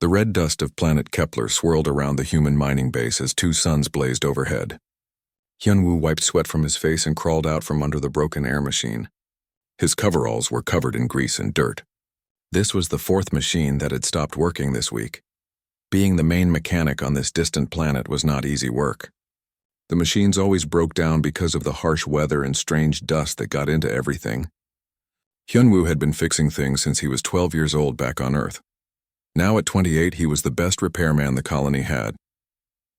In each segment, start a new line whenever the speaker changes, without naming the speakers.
The red dust of planet Kepler swirled around the human mining base as two suns blazed overhead. Hyunwoo wiped sweat from his face and crawled out from under the broken air machine. His coveralls were covered in grease and dirt. This was the fourth machine that had stopped working this week. Being the main mechanic on this distant planet was not easy work. The machines always broke down because of the harsh weather and strange dust that got into everything. Hyunwoo had been fixing things since he was 12 years old back on Earth. Now at 28, he was the best repairman the colony had.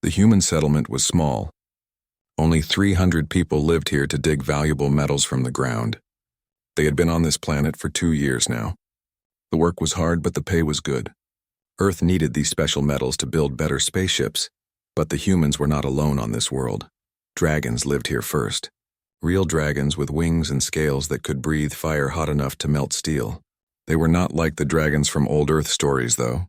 The human settlement was small. Only 300 people lived here to dig valuable metals from the ground. They had been on this planet for 2 years now. The work was hard, but the pay was good. Earth needed these special metals to build better spaceships, but the humans were not alone on this world. Dragons lived here first. Real dragons with wings and scales that could breathe fire hot enough to melt steel. They were not like the dragons from old Earth stories, though.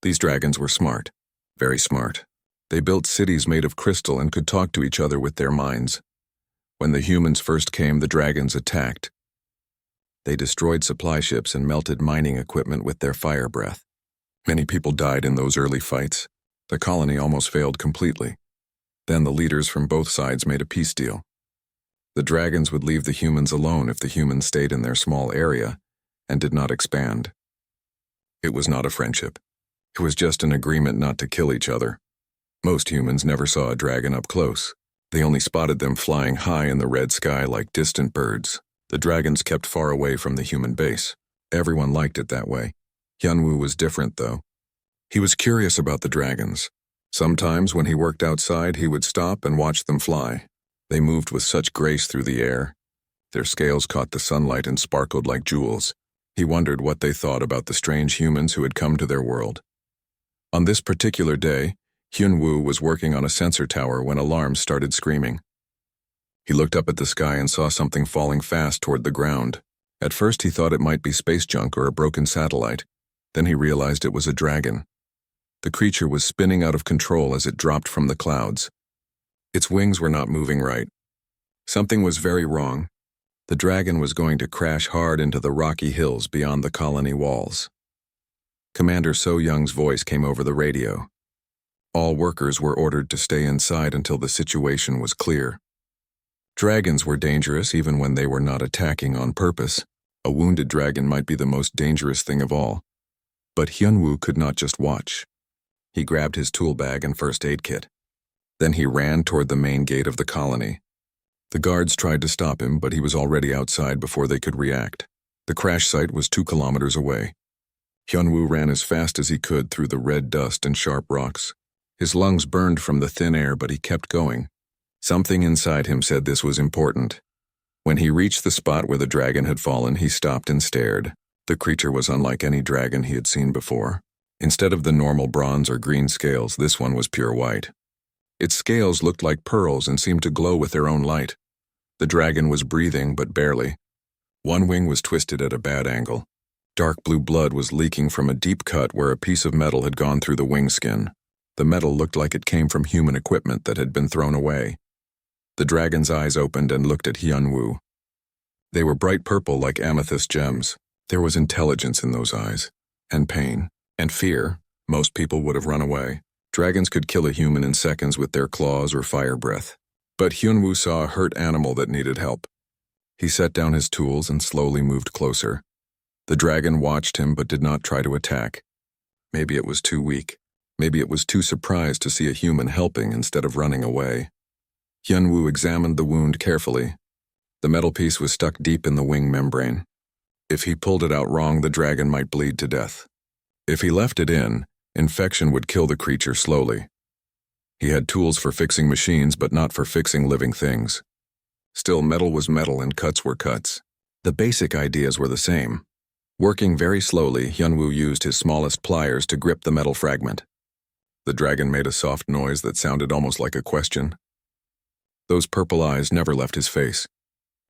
These dragons were smart, very smart. They built cities made of crystal and could talk to each other with their minds. When the humans first came, the dragons attacked. They destroyed supply ships and melted mining equipment with their fire breath. Many people died in those early fights. The colony almost failed completely. Then the leaders from both sides made a peace deal. The dragons would leave the humans alone if the humans stayed in their small area and did not expand. It was not a friendship. It was just an agreement not to kill each other. Most humans never saw a dragon up close. They only spotted them flying high in the red sky like distant birds. The dragons kept far away from the human base. Everyone liked it that way. Hyunwoo was different, though. He was curious about the dragons. Sometimes when he worked outside, he would stop and watch them fly. They moved with such grace through the air. Their scales caught the sunlight and sparkled like jewels. He wondered what they thought about the strange humans who had come to their world. On this particular day, Hyunwoo was working on a sensor tower when alarms started screaming. He looked up at the sky and saw something falling fast toward the ground. At first he thought it might be space junk or a broken satellite. Then he realized it was a dragon. The creature was spinning out of control as it dropped from the clouds. Its wings were not moving right. Something was very wrong. The dragon was going to crash hard into the rocky hills beyond the colony walls. Commander So Young's voice came over the radio. All workers were ordered to stay inside until the situation was clear. Dragons were dangerous even when they were not attacking on purpose. A wounded dragon might be the most dangerous thing of all. But Hyunwoo could not just watch. He grabbed his tool bag and first aid kit. Then he ran toward the main gate of the colony. The guards tried to stop him, but he was already outside before they could react. The crash site was 2 kilometers away. Hyunwoo ran as fast as he could through the red dust and sharp rocks. His lungs burned from the thin air, but he kept going. Something inside him said this was important. When he reached the spot where the dragon had fallen, he stopped and stared. The creature was unlike any dragon he had seen before. Instead of the normal bronze or green scales, this one was pure white. Its scales looked like pearls and seemed to glow with their own light. The dragon was breathing, but barely. One wing was twisted at a bad angle. Dark blue blood was leaking from a deep cut where a piece of metal had gone through the wing skin. The metal looked like it came from human equipment that had been thrown away. The dragon's eyes opened and looked at Hyunwoo. They were bright purple like amethyst gems. There was intelligence in those eyes, and pain, and fear. Most people would have run away. Dragons could kill a human in seconds with their claws or fire breath. But Hyunwoo saw a hurt animal that needed help. He set down his tools and slowly moved closer. The dragon watched him but did not try to attack. Maybe it was too weak. Maybe it was too surprised to see a human helping instead of running away. Hyunwoo examined the wound carefully. The metal piece was stuck deep in the wing membrane. If he pulled it out wrong, the dragon might bleed to death. If he left it in, infection would kill the creature slowly. He had tools for fixing machines, but not for fixing living things. Still, metal was metal and cuts were cuts. The basic ideas were the same. Working very slowly, Hyunwoo used his smallest pliers to grip the metal fragment. The dragon made a soft noise that sounded almost like a question. Those purple eyes never left his face.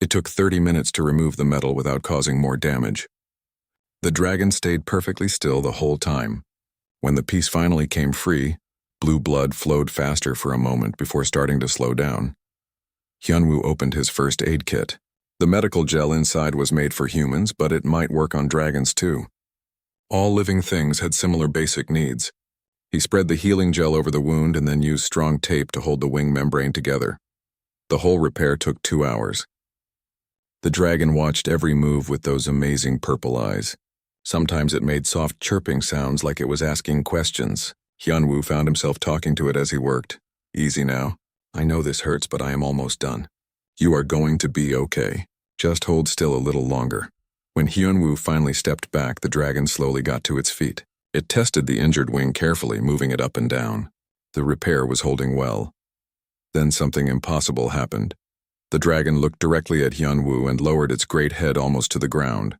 It took 30 minutes to remove the metal without causing more damage. The dragon stayed perfectly still the whole time. When the piece finally came free, blue blood flowed faster for a moment before starting to slow down. Hyunwoo opened his first aid kit. The medical gel inside was made for humans, but it might work on dragons too. All living things had similar basic needs. He spread the healing gel over the wound and then used strong tape to hold the wing membrane together. The whole repair took 2 hours. The dragon watched every move with those amazing purple eyes. Sometimes it made soft chirping sounds like it was asking questions. Hyunwoo found himself talking to it as he worked. Easy now. I know this hurts, but I am almost done. You are going to be okay. Just hold still a little longer. When Hyunwoo finally stepped back, the dragon slowly got to its feet. It tested the injured wing carefully, moving it up and down. The repair was holding well. Then something impossible happened. The dragon looked directly at Hyunwoo and lowered its great head almost to the ground.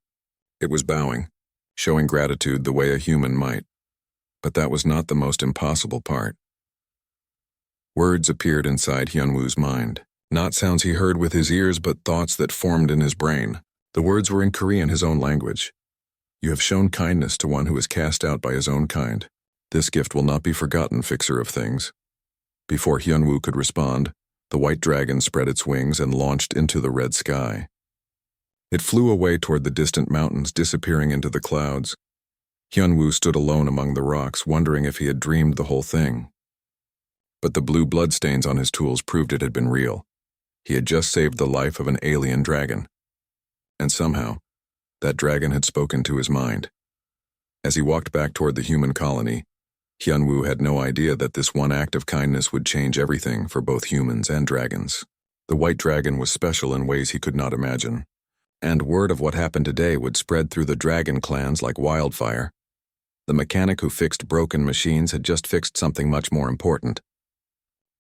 It was bowing, showing gratitude the way a human might. But that was not the most impossible part. Words appeared inside Hyunwoo's mind. Not sounds he heard with his ears, but thoughts that formed in his brain. The words were in Korean, his own language. You have shown kindness to one who is cast out by his own kind. This gift will not be forgotten, fixer of things. Before Hyunwoo could respond, the white dragon spread its wings and launched into the red sky. It flew away toward the distant mountains, disappearing into the clouds. Hyunwoo stood alone among the rocks, wondering if he had dreamed the whole thing. But the blue bloodstains on his tools proved it had been real. He had just saved the life of an alien dragon. And somehow, that dragon had spoken to his mind. As he walked back toward the human colony, Hyunwoo had no idea that this one act of kindness would change everything for both humans and dragons. The white dragon was special in ways he could not imagine. And word of what happened today would spread through the dragon clans like wildfire. The mechanic who fixed broken machines had just fixed something much more important.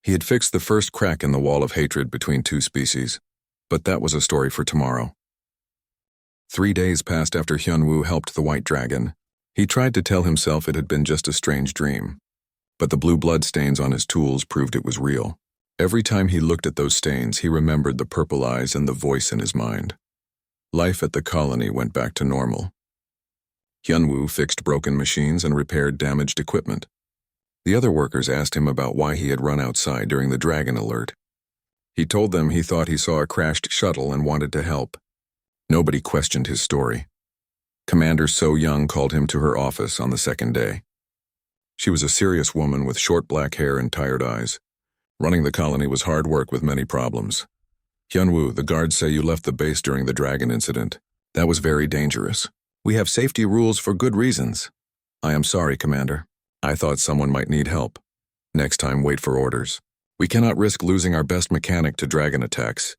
He had fixed the first crack in the wall of hatred between two species. But that was a story for tomorrow. 3 days passed after Hyunwoo helped the white dragon. He tried to tell himself it had been just a strange dream. But the blue blood stains on his tools proved it was real. Every time he looked at those stains, he remembered the purple eyes and the voice in his mind. Life at the colony went back to normal. Hyunwoo fixed broken machines and repaired damaged equipment. The other workers asked him about why he had run outside during the dragon alert. He told them he thought he saw a crashed shuttle and wanted to help. Nobody questioned his story. Commander So Young called him to her office on the second day. She was a serious woman with short black hair and tired eyes. Running the colony was hard work with many problems. Hyunwoo, the guards say you left the base during the dragon incident. That was very dangerous. We have safety rules for good reasons. I am sorry, Commander. I thought someone might need help. Next time, wait for orders. We cannot risk losing our best mechanic to dragon attacks.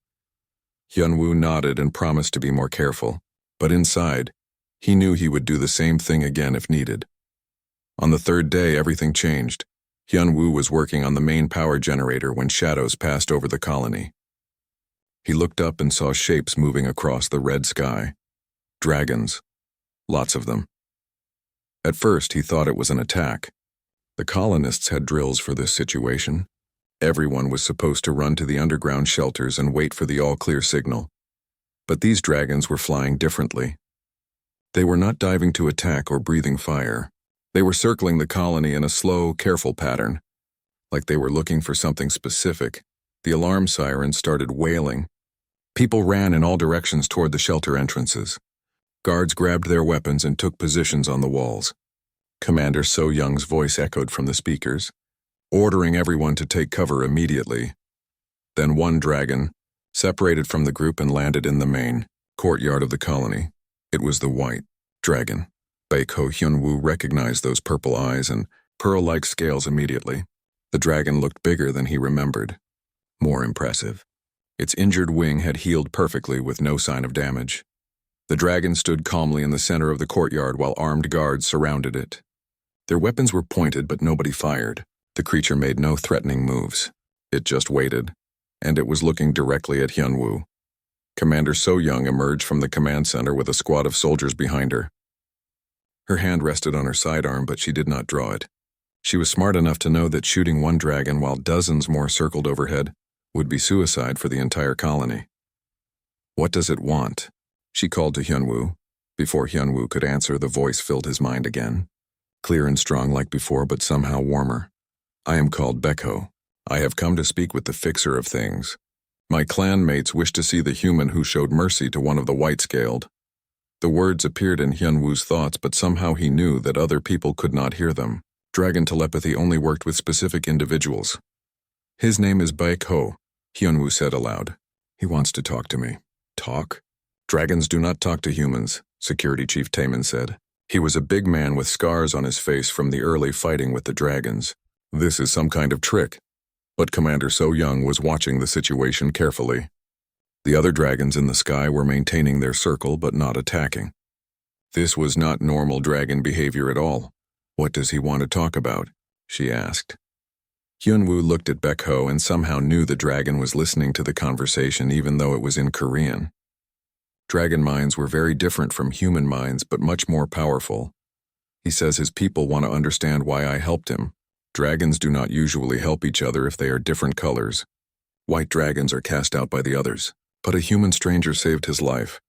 Hyunwoo nodded and promised to be more careful. But inside, he knew he would do the same thing again if needed. On the third day, everything changed. Hyunwoo was working on the main power generator when shadows passed over the colony. He looked up and saw shapes moving across the red sky. Dragons. Lots of them. At first, he thought it was an attack. The colonists had drills for this situation. Everyone was supposed to run to the underground shelters and wait for the all-clear signal. But these dragons were flying differently. They were not diving to attack or breathing fire. They were circling the colony in a slow, careful pattern. Like they were looking for something specific. The alarm sirens started wailing. People ran in all directions toward the shelter entrances. Guards grabbed their weapons and took positions on the walls. Commander So Young's voice echoed from the speakers, ordering everyone to take cover immediately. Then one dragon separated from the group and landed in the main courtyard of the colony. It was the white dragon. Baekho Hyunwoo recognized those purple eyes and pearl-like scales immediately. The dragon looked bigger than he remembered. More impressive. Its injured wing had healed perfectly with no sign of damage. The dragon stood calmly in the center of the courtyard while armed guards surrounded it. Their weapons were pointed, but nobody fired. The creature made no threatening moves. It just waited, and it was looking directly at Hyunwoo. Commander So Young emerged from the command center with a squad of soldiers behind her. Her hand rested on her sidearm, but she did not draw it. She was smart enough to know that shooting one dragon while dozens more circled overhead would be suicide for the entire colony. What does it want? She called to Hyunwoo. Before Hyunwoo could answer, the voice filled his mind again. Clear and strong like before, but somehow warmer. I am called Baekho. I have come to speak with the fixer of things. My clan mates wish to see the human who showed mercy to one of the white-scaled. The words appeared in Hyunwoo's thoughts, but somehow he knew that other people could not hear them. Dragon telepathy only worked with specific individuals. His name is Baek-ho, Hyunwoo said aloud. He wants to talk to me. Talk? Dragons do not talk to humans, Security Chief Taemin said. He was a big man with scars on his face from the early fighting with the dragons. This is some kind of trick. But Commander So Young was watching the situation carefully. The other dragons in the sky were maintaining their circle but not attacking. This was not normal dragon behavior at all. What does he want to talk about? She asked. Hyunwoo looked at Baek-ho and somehow knew the dragon was listening to the conversation even though it was in Korean. Dragon minds were very different from human minds but much more powerful. He says his people want to understand why I helped him. Dragons do not usually help each other if they are different colors. White dragons are cast out by the others, but a human stranger saved his life.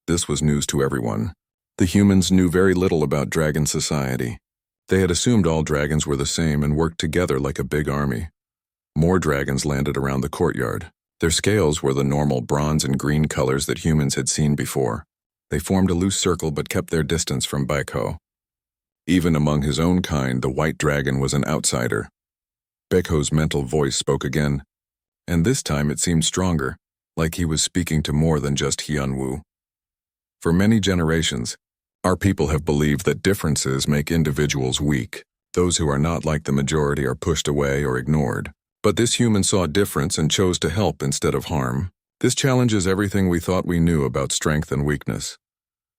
This was news to everyone. The humans knew very little about dragon society. They had assumed all dragons were the same and worked together like a big army. More dragons landed around the courtyard. Their scales were the normal bronze and green colors that humans had seen before. They formed a loose circle but kept their distance from Baek-ho. Even among his own kind, the white dragon was an outsider. Baek-ho's mental voice spoke again, and this time it seemed stronger, like he was speaking to more than just Hyunwoo. For many generations, our people have believed that differences make individuals weak. Those who are not like the majority are pushed away or ignored. But this human saw difference and chose to help instead of harm. This challenges everything we thought we knew about strength and weakness.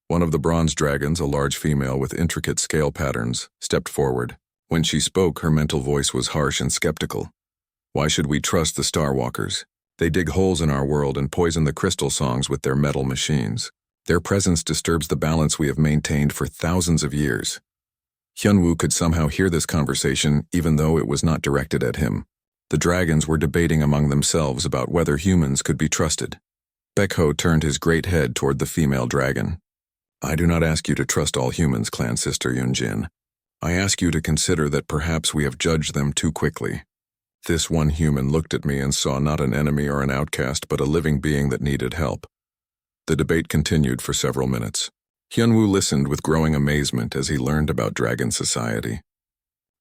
One of the bronze dragons, a large female with intricate scale patterns, stepped forward. When she spoke, her mental voice was harsh and skeptical. Why should we trust the Starwalkers? They dig holes in our world and poison the crystal songs with their metal machines. Their presence disturbs the balance we have maintained for thousands of years. Hyunwoo could somehow hear this conversation even though it was not directed at him. The dragons were debating among themselves about whether humans could be trusted. Baek-ho turned his great head toward the female dragon. I do not ask you to trust all humans, clan sister Yunjin. I ask you to consider that perhaps we have judged them too quickly. This one human looked at me and saw not an enemy or an outcast, but a living being that needed help. The debate continued for several minutes. Hyunwoo listened with growing amazement as he learned about dragon society.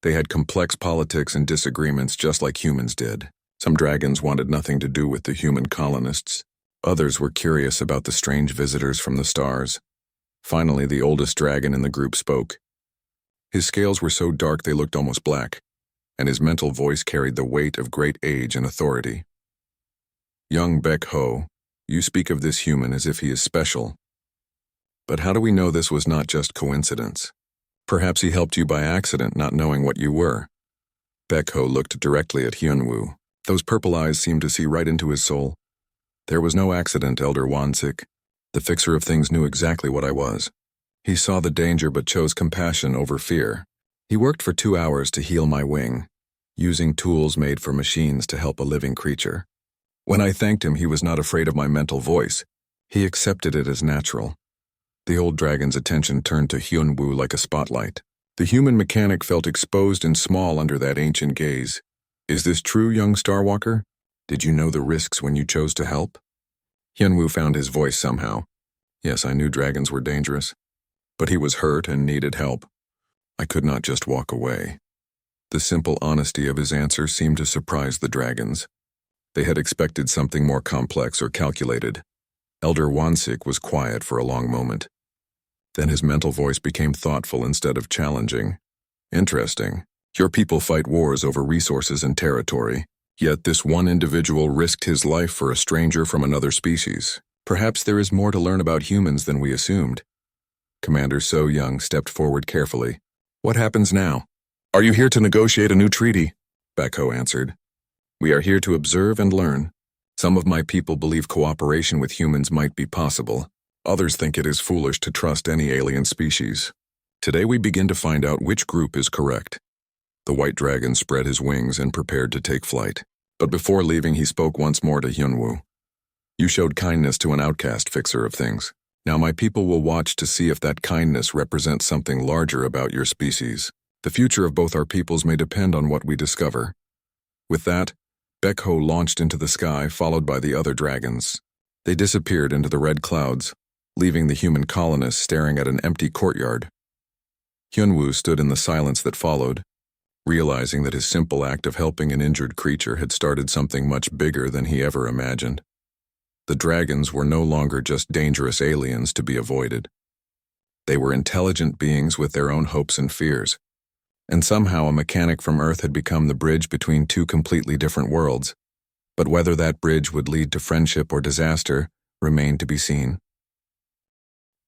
They had complex politics and disagreements just like humans did. Some dragons wanted nothing to do with the human colonists. Others were curious about the strange visitors from the stars. Finally, the oldest dragon in the group spoke. His scales were so dark they looked almost black, and his mental voice carried the weight of great age and authority. Young Baek-ho, you speak of this human as if he is special. But how do we know this was not just coincidence? Perhaps he helped you by accident, not knowing what you were. Baek-ho looked directly at Hyunwoo. Those purple eyes seemed to see right into his soul. There was no accident, Elder Wansik. The fixer of things knew exactly what I was. He saw the danger but chose compassion over fear. He worked for 2 hours to heal my wing, using tools made for machines to help a living creature. When I thanked him, he was not afraid of my mental voice. He accepted it as natural. The old dragon's attention turned to Hyunwoo like a spotlight. The human mechanic felt exposed and small under that ancient gaze. Is this true, young Starwalker? Did you know the risks when you chose to help? Hyunwoo found his voice somehow. Yes, I knew dragons were dangerous. But he was hurt and needed help. I could not just walk away. The simple honesty of his answer seemed to surprise the dragons. They had expected something more complex or calculated. Elder Wansik was quiet for a long moment. Then his mental voice became thoughtful instead of challenging. Interesting. Your people fight wars over resources and territory, yet this one individual risked his life for a stranger from another species. Perhaps there is more to learn about humans than we assumed. Commander So Young stepped forward carefully. What happens now? Are you here to negotiate a new treaty? Baek-ho answered. We are here to observe and learn. Some of my people believe cooperation with humans might be possible. Others think it is foolish to trust any alien species. Today we begin to find out which group is correct. The white dragon spread his wings and prepared to take flight. But before leaving, he spoke once more to Hyunwoo. You showed kindness to an outcast, fixer of things. Now my people will watch to see if that kindness represents something larger about your species. The future of both our peoples may depend on what we discover. With that, Baek-ho launched into the sky, followed by the other dragons. They disappeared into the red clouds. leaving the human colonists staring at an empty courtyard. Hyunwoo stood in the silence that followed, realizing that his simple act of helping an injured creature had started something much bigger than he ever imagined. The dragons were no longer just dangerous aliens to be avoided. They were intelligent beings with their own hopes and fears, and somehow a mechanic from Earth had become the bridge between two completely different worlds. But whether that bridge would lead to friendship or disaster remained to be seen.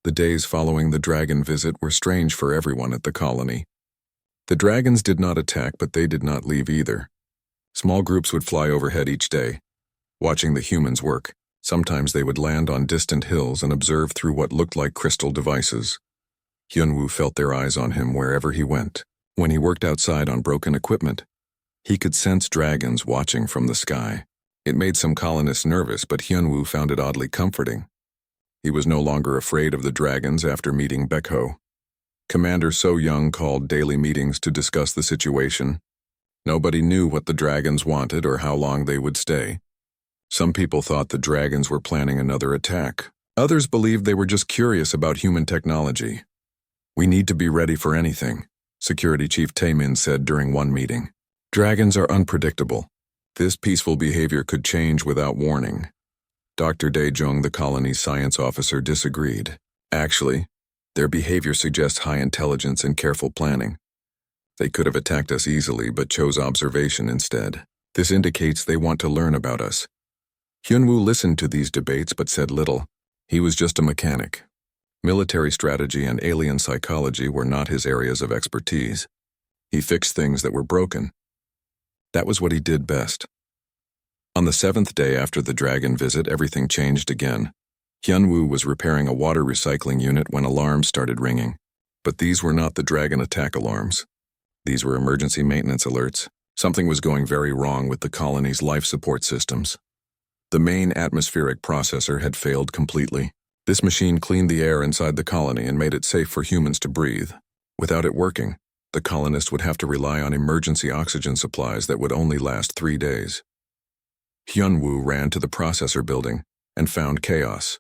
The days following the dragon visit were strange for everyone at the colony. The dragons did not attack, but they did not leave either. Small groups would fly overhead each day, watching the humans work. Sometimes they would land on distant hills and observe through what looked like crystal devices. Hyunwoo felt their eyes on him wherever he went. When he worked outside on broken equipment, he could sense dragons watching from the sky. It made some colonists nervous, but Hyunwoo found it oddly comforting. He was no longer afraid of the dragons after meeting Baekho. Commander So Young called daily meetings to discuss the situation. Nobody knew what the dragons wanted or how long they would stay. Some people thought the dragons were planning another attack. Others believed they were just curious about human technology. "We need to be ready for anything," Security Chief Taemin said during one meeting. "Dragons are unpredictable. This peaceful behavior could change without warning." Dr. Dae-jung, the colony's science officer, disagreed. "Actually, their behavior suggests high intelligence and careful planning. They could have attacked us easily but chose observation instead. This indicates they want to learn about us." Hyunwoo listened to these debates but said little. He was just a mechanic. Military strategy and alien psychology were not his areas of expertise. He fixed things that were broken. That was what he did best. On the 7th day after the dragon visit, everything changed again. Hyunwoo was repairing a water recycling unit when alarms started ringing. But these were not the dragon attack alarms. These were emergency maintenance alerts. Something was going very wrong with the colony's life support systems. The main atmospheric processor had failed completely. This machine cleaned the air inside the colony and made it safe for humans to breathe. Without it working, the colonists would have to rely on emergency oxygen supplies that would only last 3 days. Hyunwoo ran to the processor building and found chaos.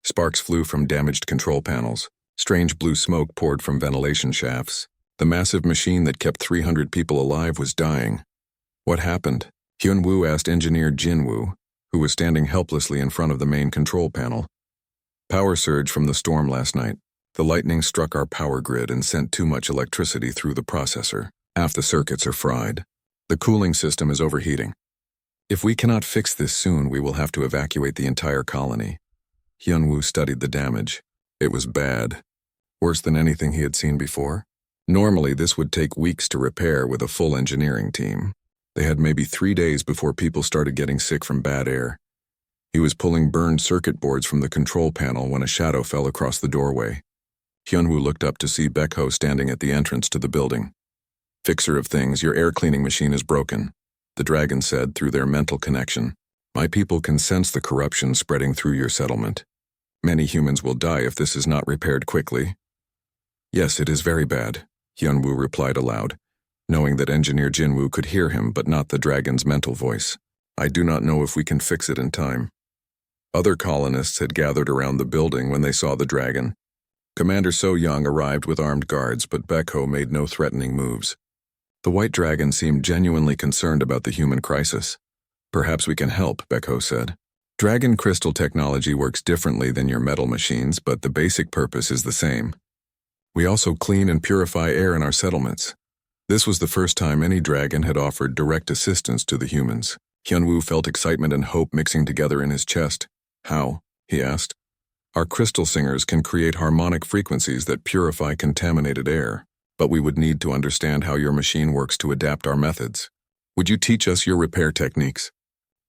Sparks flew from damaged control panels. Strange blue smoke poured from ventilation shafts. The massive machine that kept 300 people alive was dying. What happened? Hyunwoo asked engineer Jinwoo, who was standing helplessly in front of the main control panel. "Power surge from the storm last night. The lightning struck our power grid and sent too much electricity through the processor. Half the circuits are fried. The cooling system is overheating. If we cannot fix this soon, we will have to evacuate the entire colony." Hyunwoo studied the damage. It was bad. Worse than anything he had seen before. Normally, this would take weeks to repair with a full engineering team. They had maybe 3 days before people started getting sick from bad air. He was pulling burned circuit boards from the control panel when a shadow fell across the doorway. Hyunwoo looked up to see Baekho standing at the entrance to the building. "Fixer of things, your air cleaning machine is broken," the dragon said through their mental connection. "My people can sense the corruption spreading through your settlement. Many humans will die if this is not repaired quickly." "Yes, it is very bad," Hyunwoo replied aloud, knowing that Engineer Jinwoo could hear him but not the dragon's mental voice. "I do not know if we can fix it in time." Other colonists had gathered around the building when they saw the dragon. Commander So Young arrived with armed guards, but Baekho made no threatening moves. The white dragon seemed genuinely concerned about the human crisis. "Perhaps we can help," Baekho said. "Dragon crystal technology works differently than your metal machines, but the basic purpose is the same. We also clean and purify air in our settlements." This was the first time any dragon had offered direct assistance to the humans. Hyunwoo felt excitement and hope mixing together in his chest. "How?" he asked. "Our crystal singers can create harmonic frequencies that purify contaminated air, but we would need to understand how your machine works to adapt our methods. Would you teach us your repair techniques?"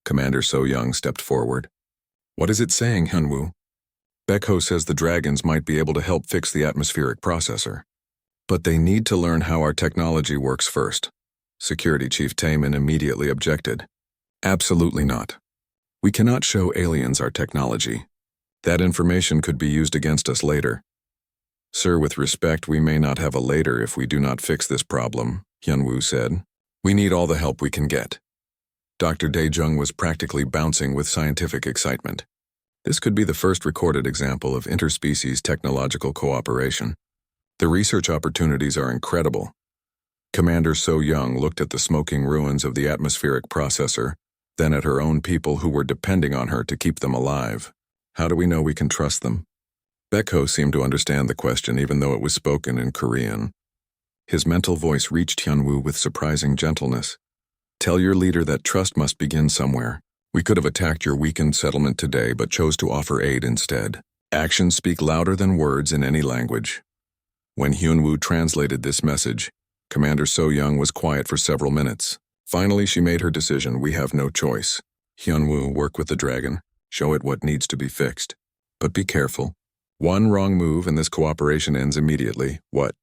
Commander So Young stepped forward. "What is it saying, Hyunwoo?" "Baekho says the dragons might be able to help fix the atmospheric processor. But they need to learn how our technology works first." Security Chief Taemin immediately objected. "Absolutely not. We cannot show aliens our technology. That information could be used against us later." "Sir, with respect, we may not have a later if we do not fix this problem," Hyunwoo said. "We need all the help we can get." Dr. Dae-jung was practically bouncing with scientific excitement. This could be the first recorded example of interspecies technological cooperation. The research opportunities are incredible. Commander So Young looked at the smoking ruins of the atmospheric processor, then at her own people who were depending on her to keep them alive. How do we know we can trust them? Baekho seemed to understand the question even though it was spoken in Korean. His mental voice reached Hyunwoo with surprising gentleness. Tell your leader that trust must begin somewhere. We could have attacked your weakened settlement today but chose to offer aid instead. Actions speak louder than words in any language. When Hyunwoo translated this message, Commander So Young was quiet for several minutes. Finally, she made her decision. We have no choice. Hyunwoo, work with the dragon. Show it what needs to be fixed. But be careful. One wrong move and this cooperation ends immediately. What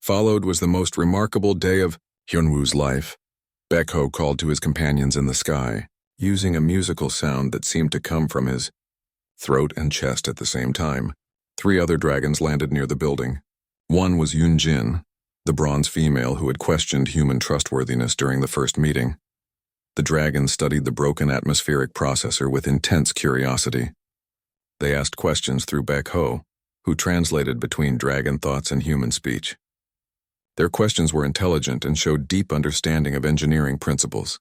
followed was the most remarkable day of Hyunwoo's life. Baekho called to his companions in the sky, using a musical sound that seemed to come from his throat and chest at the same time. 3 other dragons landed near the building. One was Yoonjin, the bronze female who had questioned human trustworthiness during the first meeting. The dragons studied the broken atmospheric processor with intense curiosity. They asked questions through Baekho, who translated between dragon thoughts and human speech. Their questions were intelligent and showed deep understanding of engineering principles.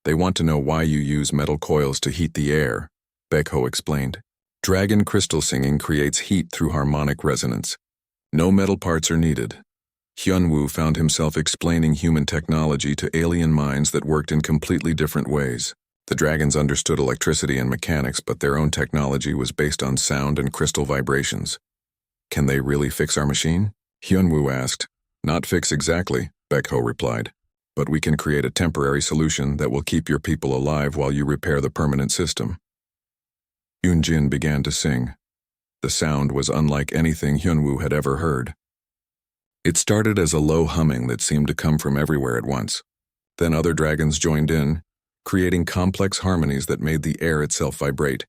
They want to know why you use metal coils to heat the air, Baekho explained. Dragon crystal singing creates heat through harmonic resonance. No metal parts are needed. Hyunwoo found himself explaining human technology to alien minds that worked in completely different ways. The dragons understood electricity and mechanics, but their own technology was based on sound and crystal vibrations. Can they really fix our machine? Hyunwoo asked. Not fix exactly, Baekho replied. But we can create a temporary solution that will keep your people alive while you repair the permanent system. Yoonjin began to sing. The sound was unlike anything Hyunwoo had ever heard. It started as a low humming that seemed to come from everywhere at once. Then other dragons joined in, creating complex harmonies that made the air itself vibrate.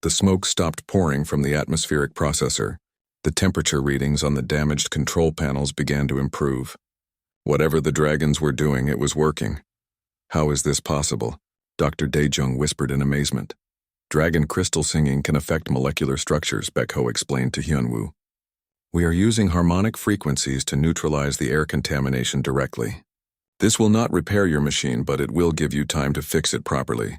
The smoke stopped pouring from the atmospheric processor. The temperature readings on the damaged control panels began to improve. Whatever the dragons were doing, it was working. How is this possible? Dr. Daejung whispered in amazement. Dragon crystal singing can affect molecular structures, Baekho explained to Hyunwoo. We are using harmonic frequencies to neutralize the air contamination directly. This will not repair your machine, but it will give you time to fix it properly.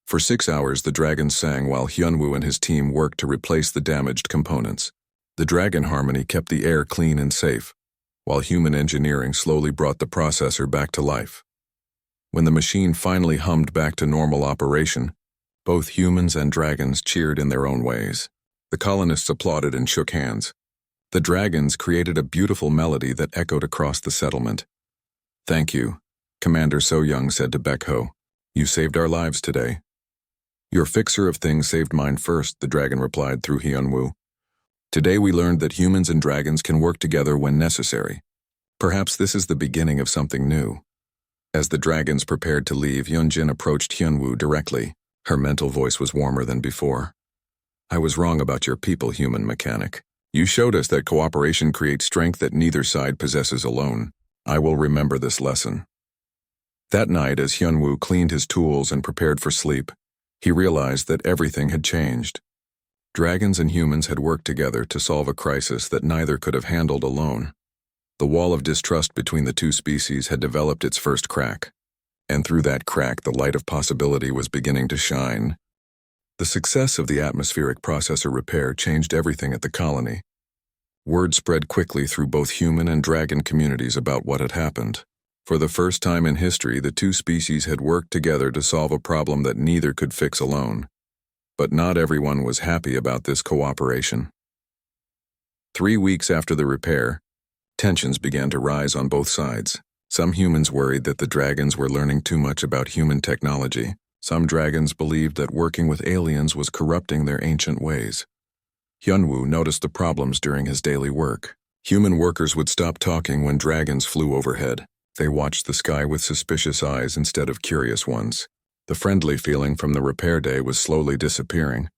For 6 hours, the dragons sang while Hyunwoo and his team worked to replace the damaged components. The dragon harmony kept the air clean and safe, while human engineering slowly brought the processor back to life. When the machine finally hummed back to normal operation, both humans and dragons cheered in their own ways. The colonists applauded and shook hands. The dragons created a beautiful melody that echoed across the settlement. Thank you, Commander So Young said to Baekho. You saved our lives today. Your fixer of things saved mine first, the dragon replied through Hyunwoo. Today we learned that humans and dragons can work together when necessary. Perhaps this is the beginning of something new. As the dragons prepared to leave, Yoonjin approached Hyunwoo directly. Her mental voice was warmer than before. I was wrong about your people, human mechanic. You showed us that cooperation creates strength that neither side possesses alone. I will remember this lesson. That night, as Hyunwoo cleaned his tools and prepared for sleep, he realized that everything had changed. Dragons and humans had worked together to solve a crisis that neither could have handled alone. The wall of distrust between the two species had developed its first crack, and through that crack the light of possibility was beginning to shine. The success of the atmospheric processor repair changed everything at the colony. Word spread quickly through both human and dragon communities about what had happened. For the first time in history, the two species had worked together to solve a problem that neither could fix alone. But not everyone was happy about this cooperation. 3 weeks after the repair, tensions began to rise on both sides. Some humans worried that the dragons were learning too much about human technology. Some dragons believed that working with aliens was corrupting their ancient ways. Hyunwoo noticed the problems during his daily work. Human workers would stop talking when dragons flew overhead. They watched the sky with suspicious eyes instead of curious ones. The friendly feeling from the repair day was slowly disappearing.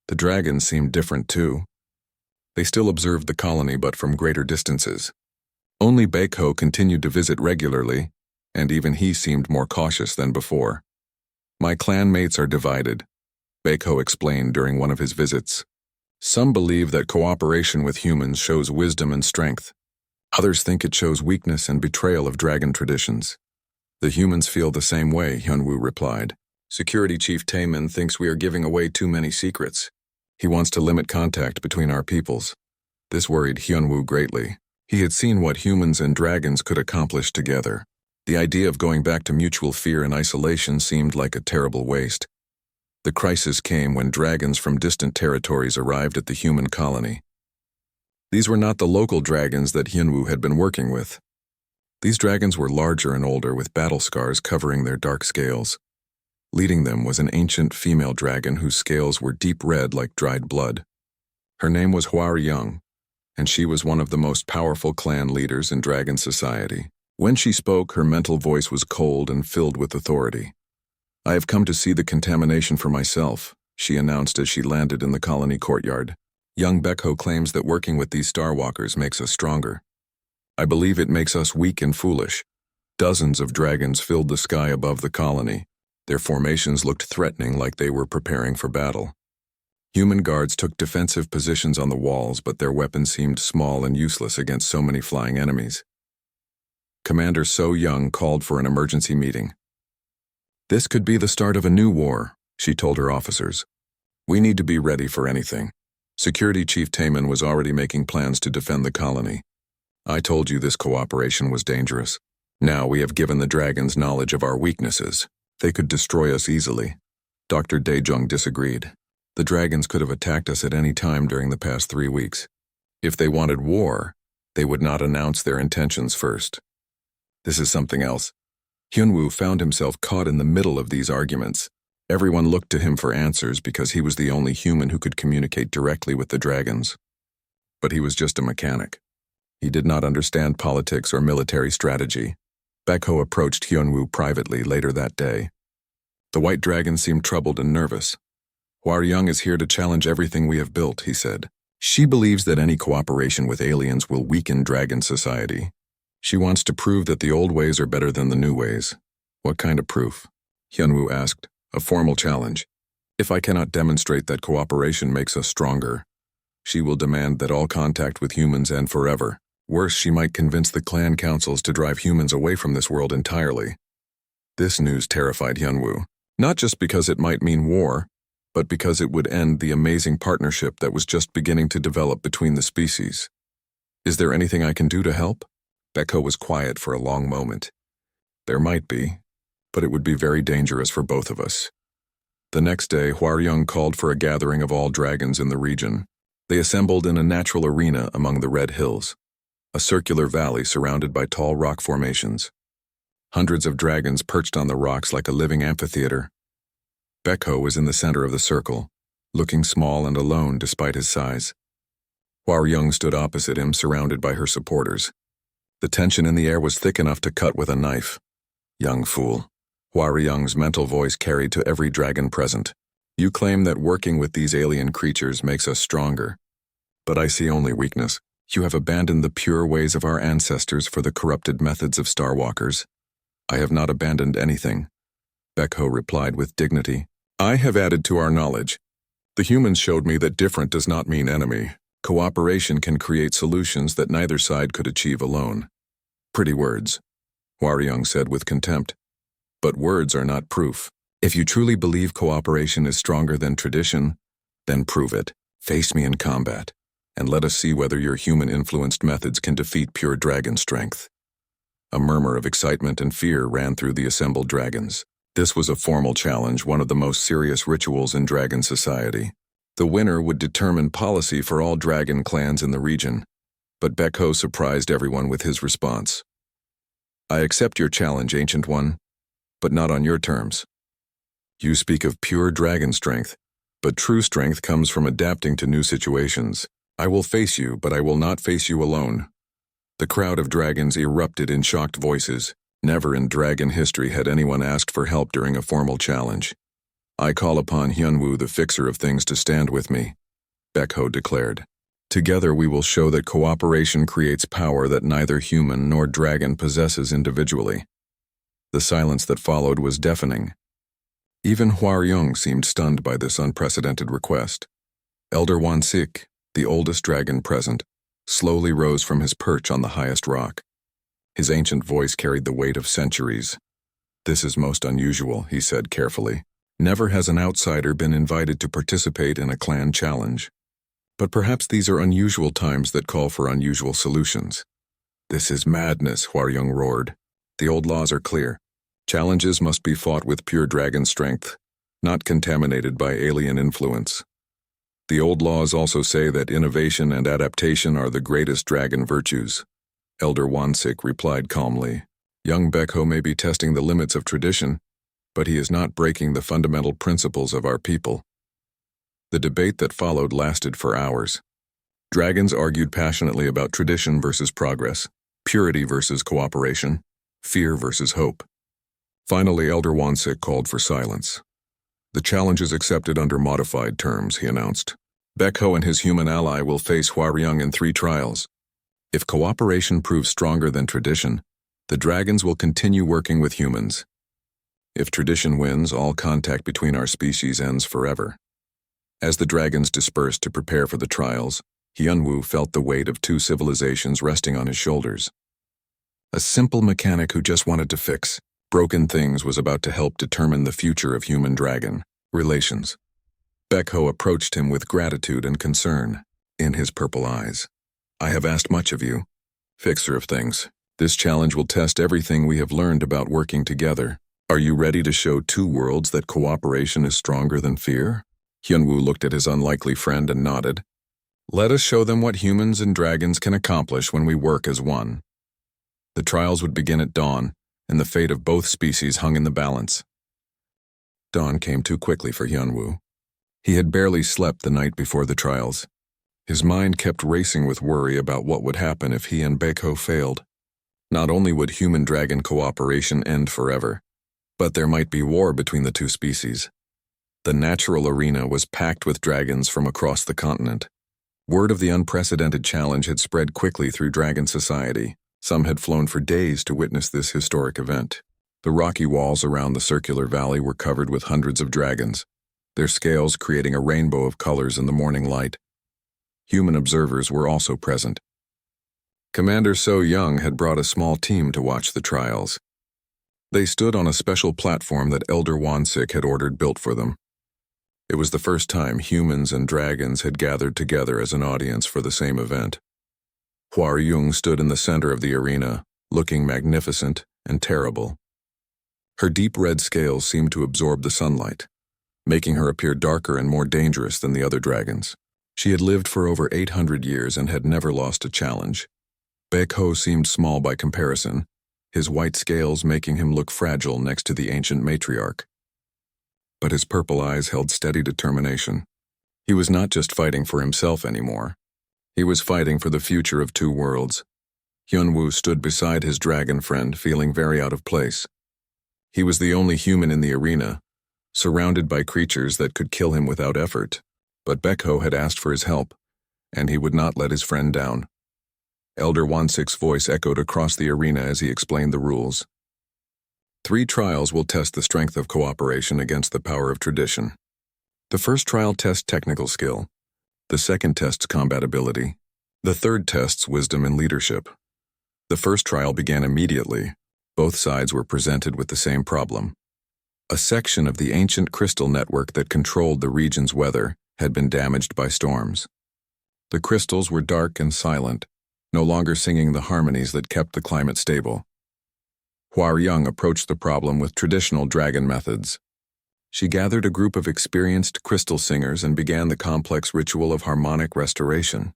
The dragons seemed different too. They still observed the colony but from greater distances. Only Baekho continued to visit regularly, and even he seemed more cautious than before. My clanmates are divided, Baiko explained during one of his visits. Some believe that cooperation with humans shows wisdom and strength. Others think it shows weakness and betrayal of dragon traditions. The humans feel the same way, Hyunwoo replied. Security Chief Taemin thinks we are giving away too many secrets. He wants to limit contact between our peoples. This worried Hyunwoo greatly. He had seen what humans and dragons could accomplish together. The idea of going back to mutual fear and isolation seemed like a terrible waste. The crisis came when dragons from distant territories arrived at the human colony. These were not the local dragons that Hyunwoo had been working with. These dragons were larger and older, with battle scars covering their dark scales. Leading them was an ancient female dragon whose scales were deep red like dried blood. Her name was Hwaryung, and she was one of the most powerful clan leaders in dragon society. When she spoke, her mental voice was cold and filled with authority. I have come to see the contamination for myself, she announced as she landed in the colony courtyard. Young Baekho claims that working with these Starwalkers makes us stronger. I believe it makes us weak and foolish. Dozens of dragons filled the sky above the colony. Their formations looked threatening, like they were preparing for battle. Human guards took defensive positions on the walls, but their weapons seemed small and useless against so many flying enemies. Commander So Young called for an emergency meeting. This could be the start of a new war, she told her officers. We need to be ready for anything. Security Chief Taemin was already making plans to defend the colony. I told you this cooperation was dangerous. Now we have given the dragons knowledge of our weaknesses. They could destroy us easily. Dr. Daejong disagreed. The dragons could have attacked us at any time during the past 3 weeks. If they wanted war, they would not announce their intentions first. This is something else. Hyunwoo found himself caught in the middle of these arguments. Everyone looked to him for answers because he was the only human who could communicate directly with the dragons. But he was just a mechanic. He did not understand politics or military strategy. Baekho approached Hyunwoo privately later that day. The white dragon seemed troubled and nervous. Hwaryung is here to challenge everything we have built, he said. She believes that any cooperation with aliens will weaken dragon society. She wants to prove that the old ways are better than the new ways. What kind of proof? Hyunwoo asked. A formal challenge. If I cannot demonstrate that cooperation makes us stronger, she will demand that all contact with humans end forever. Worse, she might convince the clan councils to drive humans away from this world entirely. This news terrified Hyunwoo, not just because it might mean war, but because it would end the amazing partnership that was just beginning to develop between the species. Is there anything I can do to help? Baekho was quiet for a long moment. There might be, but it would be very dangerous for both of us. The next day, Hwaryung called for a gathering of all dragons in the region. They assembled in a natural arena among the Red Hills, a circular valley surrounded by tall rock formations. Hundreds of dragons perched on the rocks like a living amphitheater. Baekho was in the center of the circle, looking small and alone despite his size. Hwaryung stood opposite him, surrounded by her supporters. The tension in the air was thick enough to cut with a knife. Young fool. Hwaryung's mental voice carried to every dragon present. You claim that working with these alien creatures makes us stronger. But I see only weakness. You have abandoned the pure ways of our ancestors for the corrupted methods of Starwalkers. I have not abandoned anything, Baekho replied with dignity. I have added to our knowledge. The humans showed me that different does not mean enemy. Cooperation can create solutions that neither side could achieve alone. Pretty words, Hwaryung said with contempt. But words are not proof. If you truly believe cooperation is stronger than tradition, then prove it. Face me in combat, and let us see whether your human-influenced methods can defeat pure dragon strength. A murmur of excitement and fear ran through the assembled dragons. This was a formal challenge, one of the most serious rituals in dragon society. The winner would determine policy for all dragon clans in the region, but Baekho surprised everyone with his response. I accept your challenge, Ancient One, but not on your terms. You speak of pure dragon strength, but true strength comes from adapting to new situations. I will face you, but I will not face you alone. The crowd of dragons erupted in shocked voices. Never in dragon history had anyone asked for help during a formal challenge. I call upon Hyunwoo, the fixer of things, to stand with me, Baekho declared. Together we will show that cooperation creates power that neither human nor dragon possesses individually. The silence that followed was deafening. Even Hwaryung seemed stunned by this unprecedented request. Elder Wansik, the oldest dragon present, slowly rose from his perch on the highest rock. His ancient voice carried the weight of centuries. "This is most unusual," he said carefully. "Never has an outsider been invited to participate in a clan challenge. But perhaps these are unusual times that call for unusual solutions." "This is madness," Hwaryung roared. "The old laws are clear. Challenges must be fought with pure dragon strength, not contaminated by alien influence. The old laws also say that innovation and adaptation are the greatest dragon virtues." Elder Wansik replied calmly. "Young Bekho may be testing the limits of tradition, but he is not breaking the fundamental principles of our people." The debate that followed lasted for hours. Dragons argued passionately about tradition versus progress, purity versus cooperation, fear versus hope. Finally, Elder Wansik called for silence. "The challenge is accepted under modified terms," he announced. "Bekho and his human ally will face Hwaryung in 3 trials. If cooperation proves stronger than tradition, the dragons will continue working with humans. If tradition wins, all contact between our species ends forever." As the dragons dispersed to prepare for the trials, Hyunwoo felt the weight of 2 civilizations resting on his shoulders. A simple mechanic who just wanted to fix broken things was about to help determine the future of human-dragon relations. Bekho approached him with gratitude and concern in his purple eyes. "I have asked much of you, fixer of things. This challenge will test everything we have learned about working together. Are you ready to show 2 worlds that cooperation is stronger than fear?" Hyunwoo looked at his unlikely friend and nodded. "Let us show them what humans and dragons can accomplish when we work as one." The trials would begin at dawn, and the fate of both species hung in the balance. Dawn came too quickly for Hyunwoo. He had barely slept the night before the trials. His mind kept racing with worry about what would happen if he and Bekho failed. Not only would human-dragon cooperation end forever, but there might be war between the 2 species. The natural arena was packed with dragons from across the continent. Word of the unprecedented challenge had spread quickly through dragon society. Some had flown for days to witness this historic event. The rocky walls around the circular valley were covered with hundreds of dragons, their scales creating a rainbow of colors in the morning light. Human observers were also present. Commander So Young had brought a small team to watch the trials. They stood on a special platform that Elder Wansik had ordered built for them. It was the first time humans and dragons had gathered together as an audience for the same event. Hwaryung stood in the center of the arena, looking magnificent and terrible. Her deep red scales seemed to absorb the sunlight, making her appear darker and more dangerous than the other dragons. She had lived for over 800 years and had never lost a challenge. Bekho seemed small by comparison, his white scales making him look fragile next to the ancient matriarch. But his purple eyes held steady determination. He was not just fighting for himself anymore. He was fighting for the future of 2 worlds. Hyunwoo stood beside his dragon friend, feeling very out of place. He was the only human in the arena, surrounded by creatures that could kill him without effort. But Bekho had asked for his help, and he would not let his friend down. Elder Wansik's voice echoed across the arena as he explained the rules. 3 trials will test the strength of cooperation against the power of tradition. The first trial tests technical skill. The second tests combat ability. The third tests wisdom and leadership. The first trial began immediately. Both sides were presented with the same problem. A section of the ancient crystal network that controlled the region's weather had been damaged by storms. The crystals were dark and silent, no longer singing the harmonies that kept the climate stable. Hwaryung approached the problem with traditional dragon methods. She gathered a group of experienced crystal singers and began the complex ritual of harmonic restoration.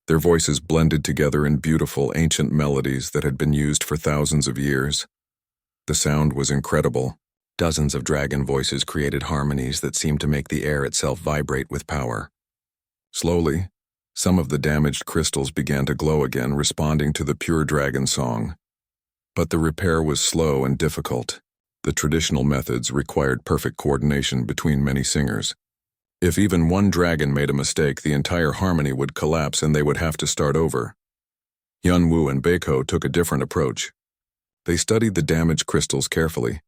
Their voices blended together in beautiful ancient melodies that had been used for thousands of years. The sound was incredible. Dozens of dragon voices created harmonies that seemed to make the air itself vibrate with power. Slowly, some of the damaged crystals began to glow again, responding to the pure dragon song. But the repair was slow and difficult. The traditional methods required perfect coordination between many singers. If even one dragon made a mistake, the entire harmony would collapse and they would have to start over. Hyunwoo and Bekho took a different approach. They studied the damaged crystals carefully.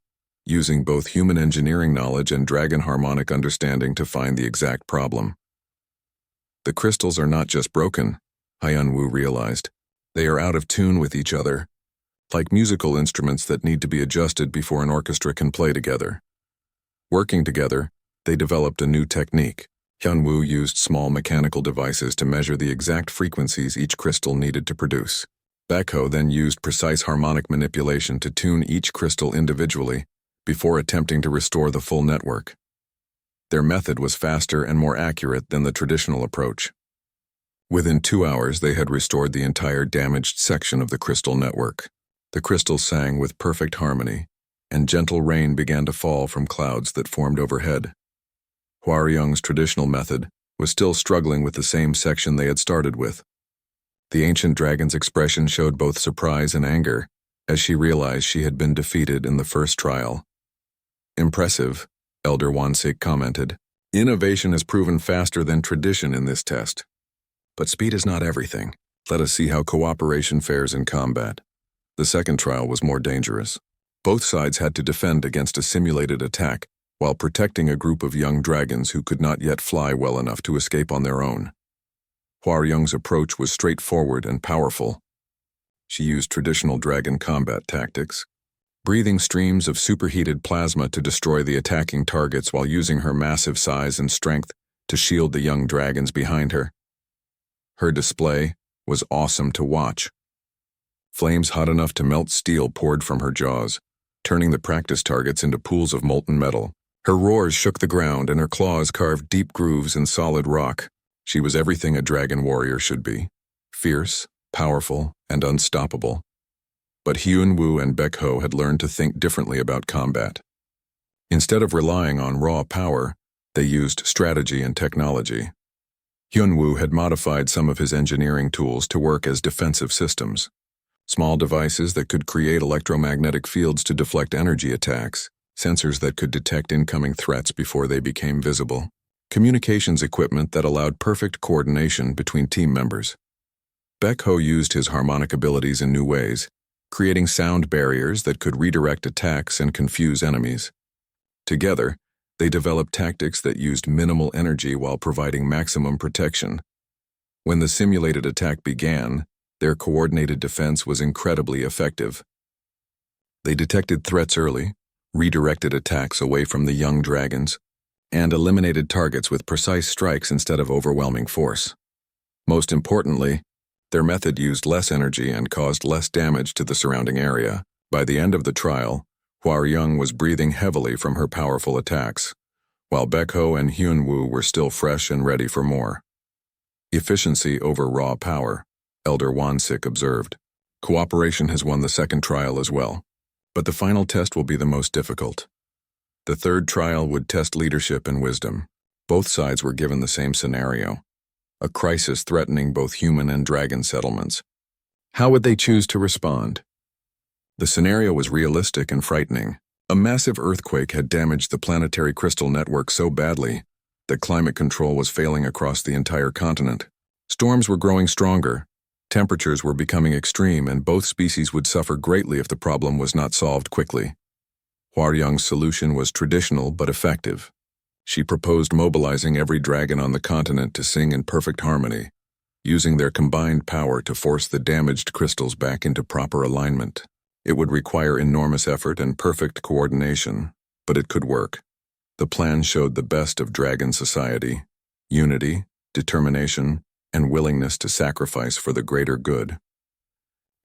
using both human engineering knowledge and dragon harmonic understanding to find the exact problem. The crystals are not just broken, Hyunwoo realized. They are out of tune with each other, like musical instruments that need to be adjusted before an orchestra can play together. Working together, they developed a new technique. Hyunwoo used small mechanical devices to measure the exact frequencies each crystal needed to produce. Baekho then used precise harmonic manipulation to tune each crystal individually before attempting to restore the full network. Their method was faster and more accurate than the traditional approach. Within 2 hours, they had restored the entire damaged section of the crystal network. The crystals sang with perfect harmony, and gentle rain began to fall from clouds that formed overhead. Hwaryung's traditional method was still struggling with the same section they had started with. The ancient dragon's expression showed both surprise and anger as she realized she had been defeated in the first trial. "Impressive," Elder Wansik commented. "Innovation has proven faster than tradition in this test. But speed is not everything. Let us see how cooperation fares in combat." The second trial was more dangerous. Both sides had to defend against a simulated attack while protecting a group of young dragons who could not yet fly well enough to escape on their own. Hwaryung's approach was straightforward and powerful. She used traditional dragon combat tactics, breathing streams of superheated plasma to destroy the attacking targets while using her massive size and strength to shield the young dragons behind her. Her display was awesome to watch. Flames hot enough to melt steel poured from her jaws, turning the practice targets into pools of molten metal. Her roars shook the ground and her claws carved deep grooves in solid rock. She was everything a dragon warrior should be: fierce, powerful, and unstoppable. But Hyunwoo and Baekho had learned to think differently about combat. Instead of relying on raw power, they used strategy and technology. Hyunwoo had modified some of his engineering tools to work as defensive systems. Small devices that could create electromagnetic fields to deflect energy attacks, sensors that could detect incoming threats before they became visible, communications equipment that allowed perfect coordination between team members. Baekho used his harmonic abilities in new ways, creating sound barriers that could redirect attacks and confuse enemies. Together, they developed tactics that used minimal energy while providing maximum protection. When the simulated attack began, their coordinated defense was incredibly effective. They detected threats early, redirected attacks away from the young dragons, and eliminated targets with precise strikes instead of overwhelming force. Most importantly, their method used less energy and caused less damage to the surrounding area. By the end of the trial, Hwaryung was breathing heavily from her powerful attacks, while Baekho and Hyunwoo were still fresh and ready for more. Efficiency over raw power, Elder Wansik observed. Cooperation has won the second trial as well, but the final test will be the most difficult. The third trial would test leadership and wisdom. Both sides were given the same scenario: a crisis threatening both human and dragon settlements. How would they choose to respond? The scenario was realistic and frightening. A massive earthquake had damaged the planetary crystal network so badly that climate control was failing across the entire continent. Storms were growing stronger, temperatures were becoming extreme, and both species would suffer greatly if the problem was not solved quickly. Hwaryung's solution was traditional but effective. She proposed mobilizing every dragon on the continent to sing in perfect harmony, using their combined power to force the damaged crystals back into proper alignment. It would require enormous effort and perfect coordination, but it could work. The plan showed the best of dragon society: unity, determination, and willingness to sacrifice for the greater good.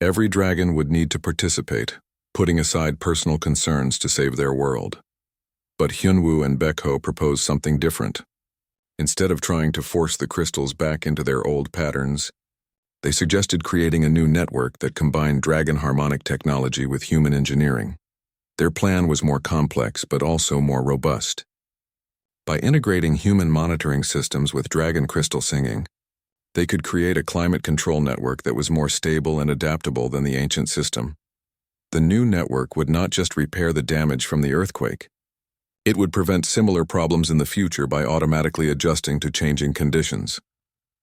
Every dragon would need to participate, putting aside personal concerns to save their world. But Hyunwoo and Baekho proposed something different. Instead of trying to force the crystals back into their old patterns, they suggested creating a new network that combined dragon harmonic technology with human engineering. Their plan was more complex but also more robust. By integrating human monitoring systems with dragon crystal singing, they could create a climate control network that was more stable and adaptable than the ancient system. The new network would not just repair the damage from the earthquake. It would prevent similar problems in the future by automatically adjusting to changing conditions.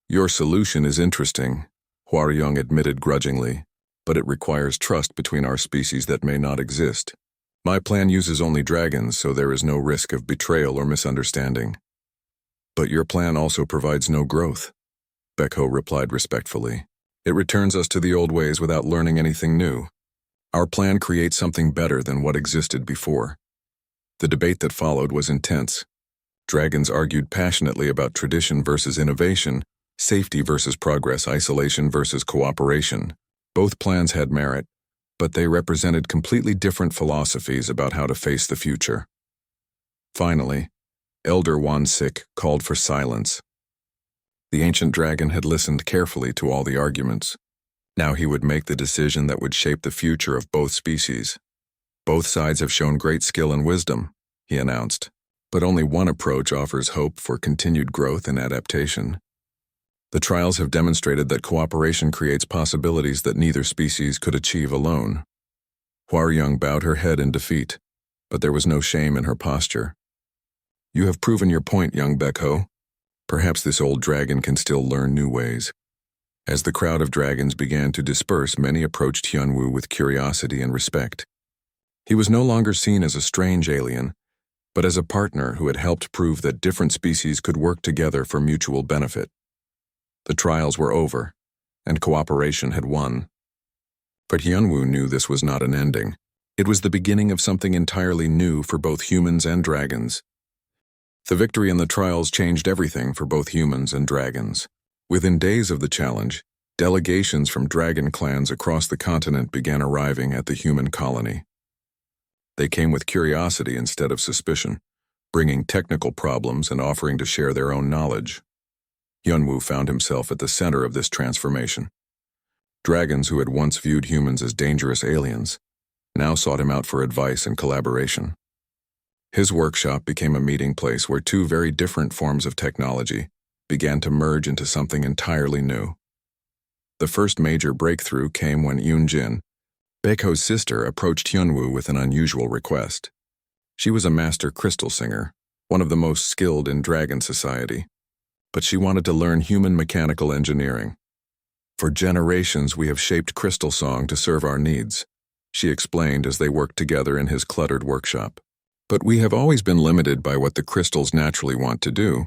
"Your solution is interesting," Hwaryung admitted grudgingly, "but it requires trust between our species that may not exist." My plan uses only dragons, so there is no risk of betrayal or misunderstanding. But your plan also provides no growth, Beko replied respectfully. It returns us to the old ways without learning anything new. Our plan creates something better than what existed before. The debate that followed was intense. Dragons argued passionately about tradition versus innovation, safety versus progress, isolation versus cooperation. Both plans had merit, but they represented completely different philosophies about how to face the future. Finally, Elder Wansik called for silence. The ancient dragon had listened carefully to all the arguments. Now he would make the decision that would shape the future of both species. Both sides have shown great skill and wisdom, he announced, but only one approach offers hope for continued growth and adaptation. The trials have demonstrated that cooperation creates possibilities that neither species could achieve alone. Huaryang bowed her head in defeat, but there was no shame in her posture. You have proven your point, young Beko. Perhaps this old dragon can still learn new ways. As the crowd of dragons began to disperse, many approached Hyunwoo with curiosity and respect. He was no longer seen as a strange alien, but as a partner who had helped prove that different species could work together for mutual benefit. The trials were over, and cooperation had won. But Hyunwoo knew this was not an ending. It was the beginning of something entirely new for both humans and dragons. The victory in the trials changed everything for both humans and dragons. Within days of the challenge, delegations from dragon clans across the continent began arriving at the human colony. They came with curiosity instead of suspicion, bringing technical problems and offering to share their own knowledge. Hyunwoo found himself at the center of this transformation. Dragons who had once viewed humans as dangerous aliens now sought him out for advice and collaboration. His workshop became a meeting place where two very different forms of technology began to merge into something entirely new. The first major breakthrough came when Yoonjin, Beko's sister, approached Hyunwoo with an unusual request. She was a master crystal singer, one of the most skilled in dragon society, but she wanted to learn human mechanical engineering. For generations we have shaped crystal song to serve our needs, she explained as they worked together in his cluttered workshop. But we have always been limited by what the crystals naturally want to do.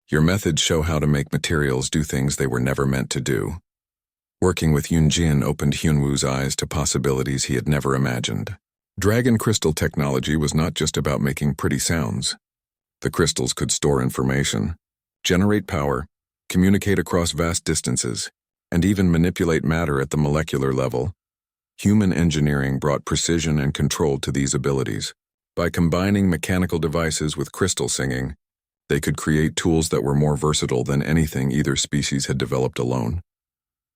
Your methods show how to make materials do things they were never meant to do. Working with Yoonjin opened Hyunwoo's eyes to possibilities he had never imagined. Dragon crystal technology was not just about making pretty sounds. The crystals could store information, generate power, communicate across vast distances, and even manipulate matter at the molecular level. Human engineering brought precision and control to these abilities. By combining mechanical devices with crystal singing, they could create tools that were more versatile than anything either species had developed alone.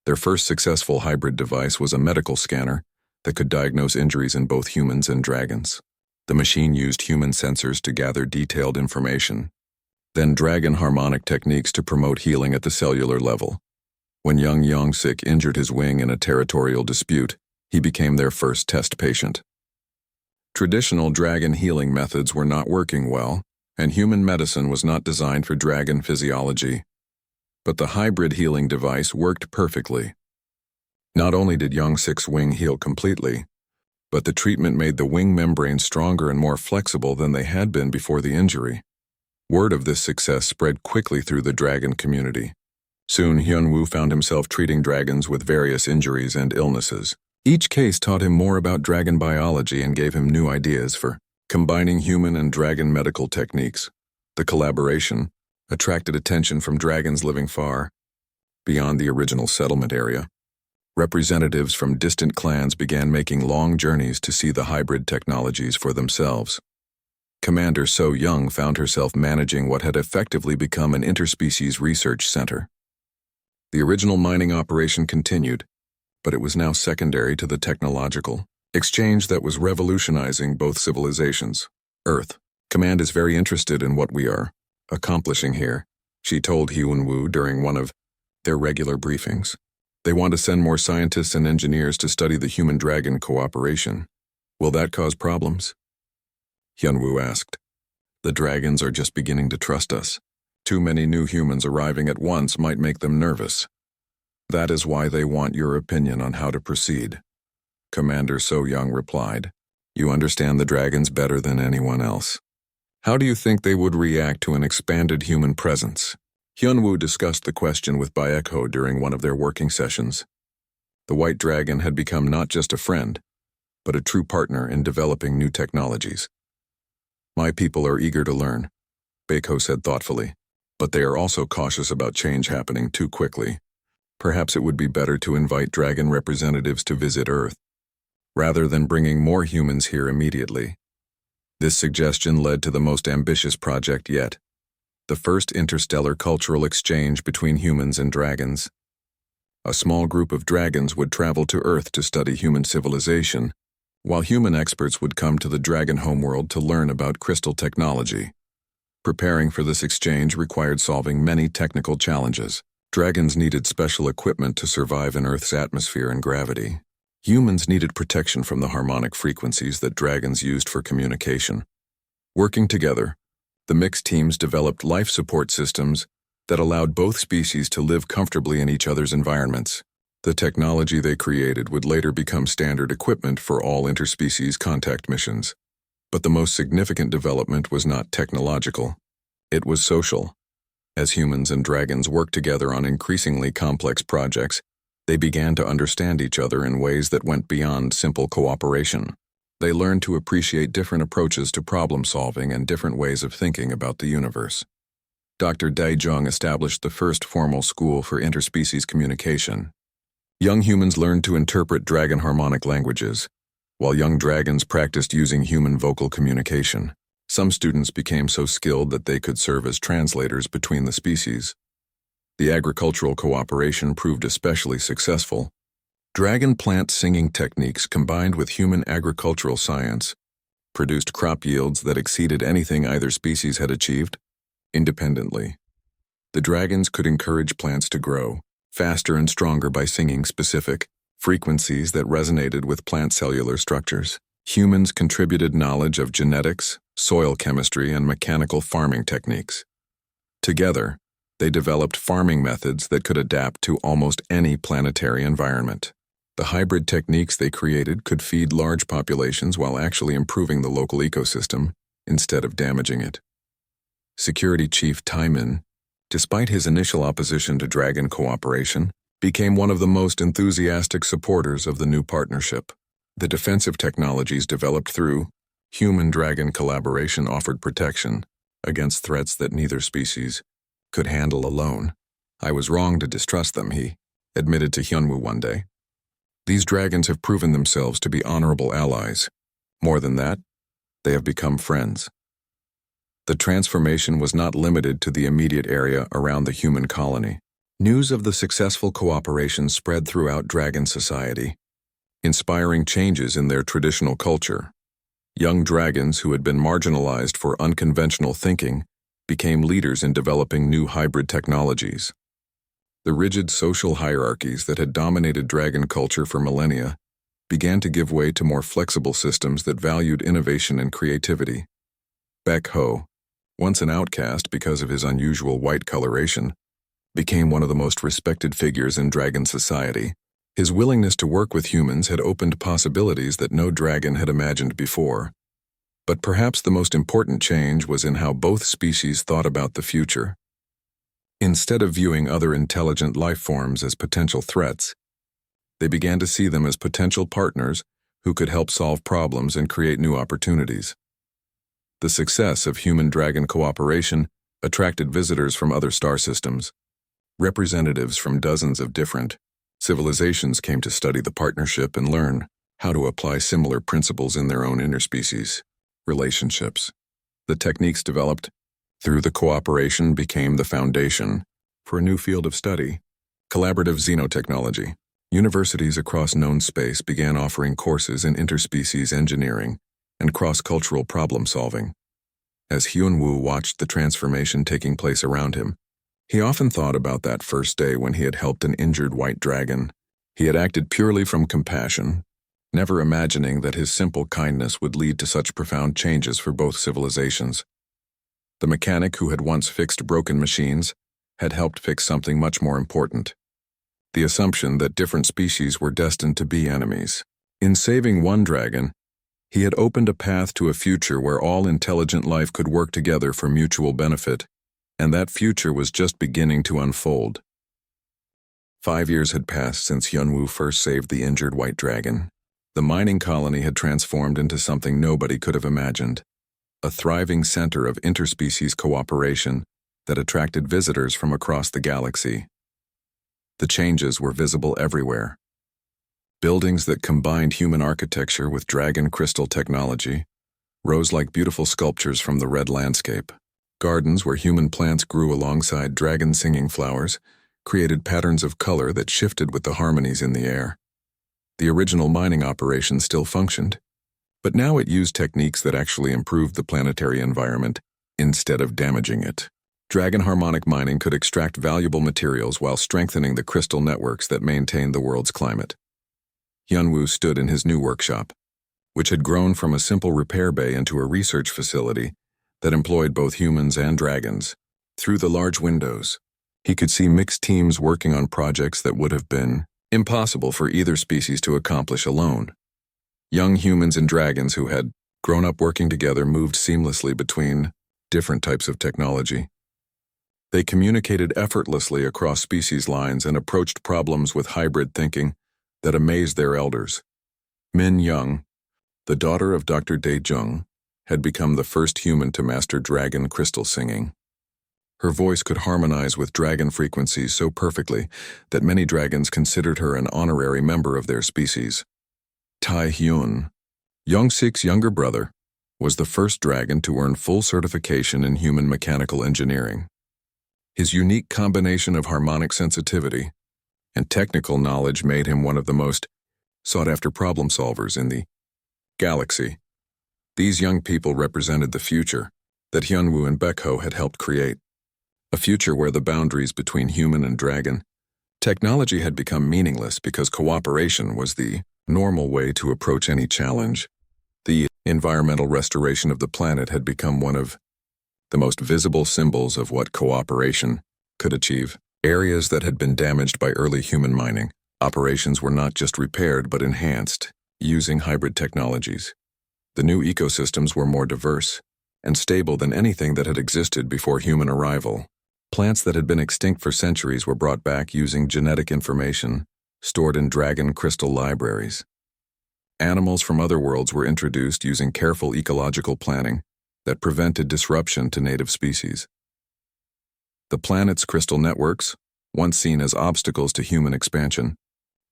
Their first successful hybrid device was a medical scanner that could diagnose injuries in both humans and dragons. The machine used human sensors to gather detailed information, then dragon harmonic techniques to promote healing at the cellular level. When young Yongsik injured his wing in a territorial dispute, he became their first test patient. Traditional dragon healing methods were not working well, and human medicine was not designed for dragon physiology. But the hybrid healing device worked perfectly. Not only did Yongsik's wing heal completely, but the treatment made the wing membrane stronger and more flexible than they had been before the injury. Word of this success spread quickly through the dragon community. Soon Hyunwoo found himself treating dragons with various injuries and illnesses. Each case taught him more about dragon biology and gave him new ideas for combining human and dragon medical techniques. The collaboration attracted attention from dragons living far beyond the original settlement area. Representatives from distant clans began making long journeys to see the hybrid technologies for themselves. Commander So Young found herself managing what had effectively become an interspecies research center. The original mining operation continued, but it was now secondary to the technological exchange that was revolutionizing both civilizations. Earth. Command is very interested in what we are accomplishing here, she told Hyunwoo during one of their regular briefings. They want to send more scientists and engineers to study the human-dragon cooperation. Will that cause problems? Hyunwoo asked. The dragons are just beginning to trust us. Too many new humans arriving at once might make them nervous. That is why they want your opinion on how to proceed, Commander So Young replied. You understand the dragons better than anyone else. How do you think they would react to an expanded human presence? Hyunwoo discussed the question with Baekho during one of their working sessions. The white dragon had become not just a friend, but a true partner in developing new technologies. My people are eager to learn, Baekho said thoughtfully, but they are also cautious about change happening too quickly. Perhaps it would be better to invite dragon representatives to visit Earth, rather than bringing more humans here immediately. This suggestion led to the most ambitious project yet, the first interstellar cultural exchange between humans and dragons. A small group of dragons would travel to Earth to study human civilization, while human experts would come to the dragon homeworld to learn about crystal technology. Preparing for this exchange required solving many technical challenges. Dragons needed special equipment to survive in Earth's atmosphere and gravity. Humans needed protection from the harmonic frequencies that dragons used for communication. Working together, the mixed teams developed life support systems that allowed both species to live comfortably in each other's environments. The technology they created would later become standard equipment for all interspecies contact missions. But the most significant development was not technological. It was social. As humans and dragons worked together on increasingly complex projects, they began to understand each other in ways that went beyond simple cooperation. They learned to appreciate different approaches to problem solving and different ways of thinking about the universe. Dr. Daejong established the first formal school for interspecies communication. Young humans learned to interpret dragon harmonic languages, while young dragons practiced using human vocal communication. Some students became so skilled that they could serve as translators between the species. The agricultural cooperation proved especially successful. Dragon plant singing techniques combined with human agricultural science produced crop yields that exceeded anything either species had achieved independently. The dragons could encourage plants to grow faster and stronger by singing specific frequencies that resonated with plant cellular structures. Humans contributed knowledge of genetics, soil chemistry, and mechanical farming techniques. Together, they developed farming methods that could adapt to almost any planetary environment. The hybrid techniques they created could feed large populations while actually improving the local ecosystem instead of damaging it. Security Chief Taimin, despite his initial opposition to dragon cooperation, became one of the most enthusiastic supporters of the new partnership. The defensive technologies developed through human-dragon collaboration offered protection against threats that neither species could handle alone. I was wrong to distrust them, he admitted to Hyunwoo one day. These dragons have proven themselves to be honorable allies. More than that, they have become friends. The transformation was not limited to the immediate area around the human colony. News of the successful cooperation spread throughout dragon society, inspiring changes in their traditional culture. Young dragons who had been marginalized for unconventional thinking became leaders in developing new hybrid technologies. The rigid social hierarchies that had dominated dragon culture for millennia began to give way to more flexible systems that valued innovation and creativity. Baekho, once an outcast because of his unusual white coloration, became one of the most respected figures in dragon society. His willingness to work with humans had opened possibilities that no dragon had imagined before. But perhaps the most important change was in how both species thought about the future. Instead of viewing other intelligent life forms as potential threats, they began to see them as potential partners who could help solve problems and create new opportunities. The success of human-dragon cooperation attracted visitors from other star systems. Representatives from dozens of different civilizations came to study the partnership and learn how to apply similar principles in their own interspecies relationships. The techniques developed through the cooperation became the foundation for a new field of study, collaborative xenotechnology. Universities across known space began offering courses in interspecies engineering and cross-cultural problem-solving. As Hyunwoo watched the transformation taking place around him, he often thought about that first day when he had helped an injured white dragon. He had acted purely from compassion, never imagining that his simple kindness would lead to such profound changes for both civilizations. The mechanic who had once fixed broken machines had helped fix something much more important: the assumption that different species were destined to be enemies. In saving one dragon, He had opened a path to a future where all intelligent life could work together for mutual benefit, and that future was just beginning to unfold. 5 years had passed since Hyunwoo first saved the injured white dragon. The mining colony had transformed into something nobody could have imagined, a thriving center of interspecies cooperation that attracted visitors from across the galaxy. The changes were visible everywhere. Buildings that combined human architecture with dragon crystal technology rose like beautiful sculptures from the red landscape. Gardens where human plants grew alongside dragon singing flowers created patterns of color that shifted with the harmonies in the air. The original mining operation still functioned, but now it used techniques that actually improved the planetary environment instead of damaging it. Dragon harmonic mining could extract valuable materials while strengthening the crystal networks that maintained the world's climate. Hyunwoo stood in his new workshop, which had grown from a simple repair bay into a research facility that employed both humans and dragons. Through the large windows, he could see mixed teams working on projects that would have been impossible for either species to accomplish alone. Young humans and dragons who had grown up working together moved seamlessly between different types of technology. They communicated effortlessly across species lines and approached problems with hybrid thinking that amazed their elders. Min Young, the daughter of Dr. Dae Jung, had become the first human to master dragon crystal singing. Her voice could harmonize with dragon frequencies so perfectly that many dragons considered her an honorary member of their species. Tai Hyun, Young-sik's younger brother, was the first dragon to earn full certification in human mechanical engineering. His unique combination of harmonic sensitivity and technical knowledge made him one of the most sought-after problem solvers in the galaxy. These young people represented the future that Hyunwoo and Baekho had helped create. A future where the boundaries between human and dragon technology had become meaningless because cooperation was the normal way to approach any challenge. The environmental restoration of the planet had become one of the most visible symbols of what cooperation could achieve. Areas that had been damaged by early human mining operations were not just repaired but enhanced using hybrid technologies. The new ecosystems were more diverse and stable than anything that had existed before human arrival. Plants that had been extinct for centuries were brought back using genetic information stored in dragon crystal libraries. Animals from other worlds were introduced using careful ecological planning that prevented disruption to native species. The planet's crystal networks, once seen as obstacles to human expansion,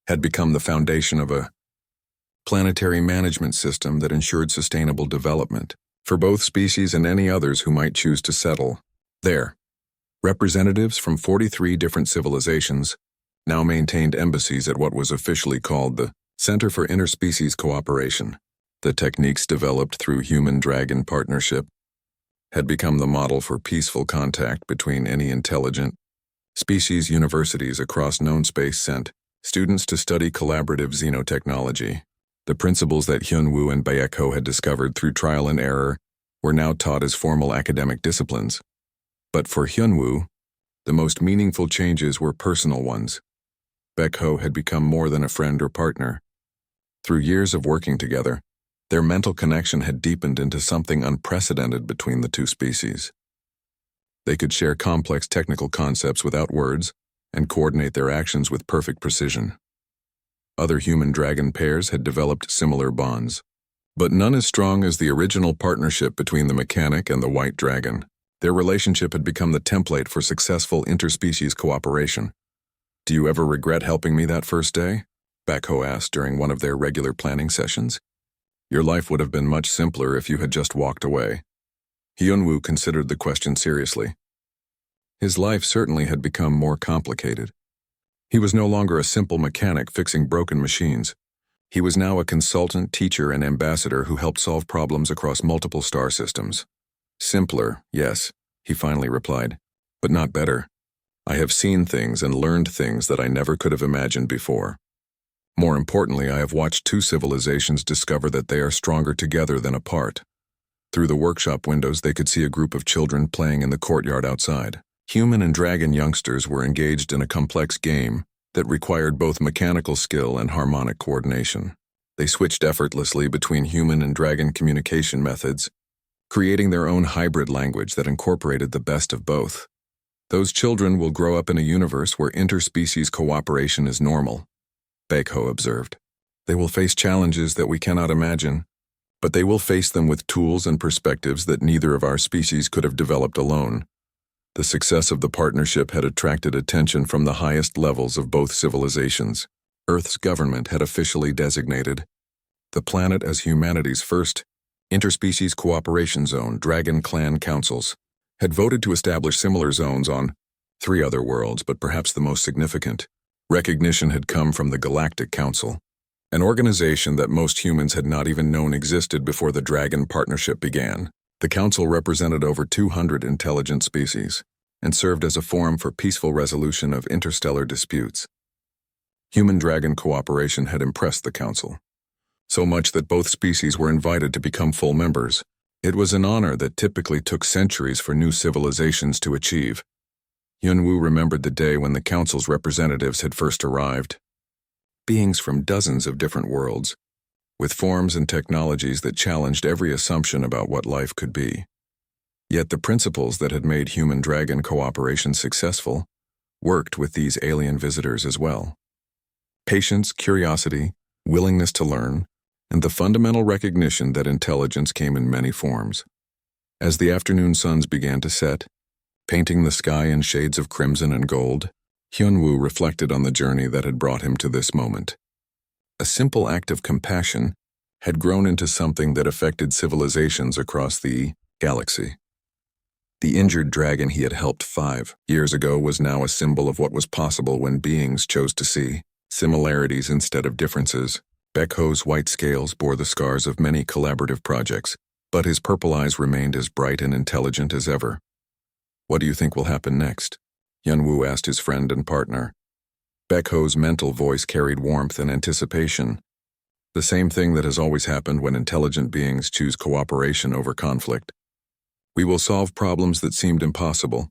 had become the foundation of a planetary management system that ensured sustainable development for both species and any others who might choose to settle there. Representatives from 43 different civilizations now maintained embassies at what was officially called the Center for Interspecies Cooperation. The techniques developed through human-dragon partnership had become the model for peaceful contact between any intelligent species. Universities across known space sent students to study collaborative xenotechnology. The principles that Hyunwoo and Baekho had discovered through trial and error were now taught as formal academic disciplines. But for Hyunwoo, the most meaningful changes were personal ones. Baekho had become more than a friend or partner. Through years of working together, their mental connection had deepened into something unprecedented between the two species. They could share complex technical concepts without words and coordinate their actions with perfect precision. Other human-dragon pairs had developed similar bonds, but none as strong as the original partnership between the mechanic and the white dragon. Their relationship had become the template for successful interspecies cooperation. "Do you ever regret helping me that first day?" Baekho asked during one of their regular planning sessions. "Your life would have been much simpler if you had just walked away." Hyunwoo considered the question seriously. His life certainly had become more complicated. He was no longer a simple mechanic fixing broken machines. He was now a consultant, teacher, and ambassador who helped solve problems across multiple star systems. "Simpler, yes," he finally replied, "but not better. I have seen things and learned things that I never could have imagined before. More importantly, I have watched two civilizations discover that they are stronger together than apart." Through the workshop windows, they could see a group of children playing in the courtyard outside. Human and dragon youngsters were engaged in a complex game that required both mechanical skill and harmonic coordination. They switched effortlessly between human and dragon communication methods, creating their own hybrid language that incorporated the best of both. Those children will grow up in a universe where interspecies cooperation is normal, Baekho observed. They will face challenges that we cannot imagine, but they will face them with tools and perspectives that neither of our species could have developed alone. The success of the partnership had attracted attention from the highest levels of both civilizations. Earth's government had officially designated the planet as humanity's first interspecies cooperation zone. Dragon clan councils had voted to establish similar zones on 3 other worlds, but perhaps the most significant recognition had come from the Galactic Council, an organization that most humans had not even known existed before the Dragon partnership began. The Council represented over 200 intelligent species and served as a forum for peaceful resolution of interstellar disputes. Human-dragon cooperation had impressed the Council, so much that both species were invited to become full members. It was an honor that typically took centuries for new civilizations to achieve. Yunwu remembered the day when the Council's representatives had first arrived. Beings from dozens of different worlds, with forms and technologies that challenged every assumption about what life could be. Yet the principles that had made human-dragon cooperation successful worked with these alien visitors as well. Patience, curiosity, willingness to learn, and the fundamental recognition that intelligence came in many forms. As the afternoon suns began to set, painting the sky in shades of crimson and gold, Hyunwoo reflected on the journey that had brought him to this moment. A simple act of compassion had grown into something that affected civilizations across the galaxy. The injured dragon he had helped 5 years ago was now a symbol of what was possible when beings chose to see similarities instead of differences. Baekho's white scales bore the scars of many collaborative projects, but his purple eyes remained as bright and intelligent as ever. "What do you think will happen next?" Hyunwoo asked his friend and partner. Baekho's mental voice carried warmth and anticipation. The same thing that has always happened when intelligent beings choose cooperation over conflict. We will solve problems that seemed impossible,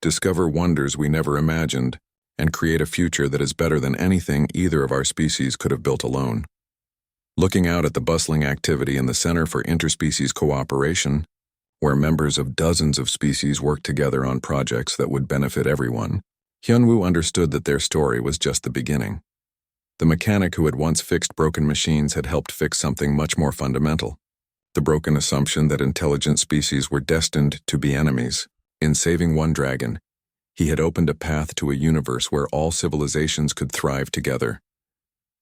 discover wonders we never imagined, and create a future that is better than anything either of our species could have built alone. Looking out at the bustling activity in the Center for Interspecies Cooperation, where members of dozens of species worked together on projects that would benefit everyone, Hyunwoo understood that their story was just the beginning. The mechanic who had once fixed broken machines had helped fix something much more fundamental: the broken assumption that intelligent species were destined to be enemies. In saving one dragon, he had opened a path to a universe where all civilizations could thrive together.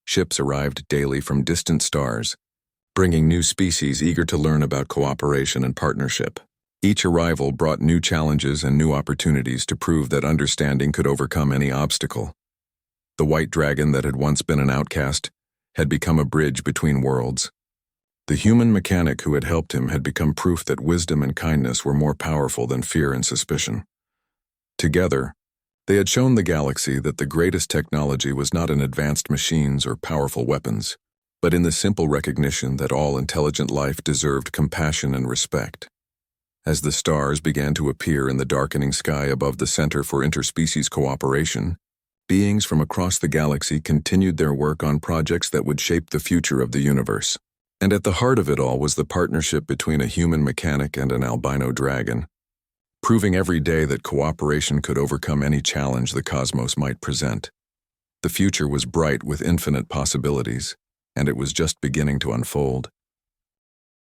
Ships arrived daily from distant stars, bringing new species eager to learn about cooperation and partnership. Each arrival brought new challenges and new opportunities to prove that understanding could overcome any obstacle. The white dragon that had once been an outcast had become a bridge between worlds. The human mechanic who had helped him had become proof that wisdom and kindness were more powerful than fear and suspicion. Together, they had shown the galaxy that the greatest technology was not in advanced machines or powerful weapons, but in the simple recognition that all intelligent life deserved compassion and respect. As the stars began to appear in the darkening sky above the Center for Interspecies Cooperation, beings from across the galaxy continued their work on projects that would shape the future of the universe. And at the heart of it all was the partnership between a human mechanic and an albino dragon, proving every day that cooperation could overcome any challenge the cosmos might present. The future was bright with infinite possibilities, and it was just beginning to unfold.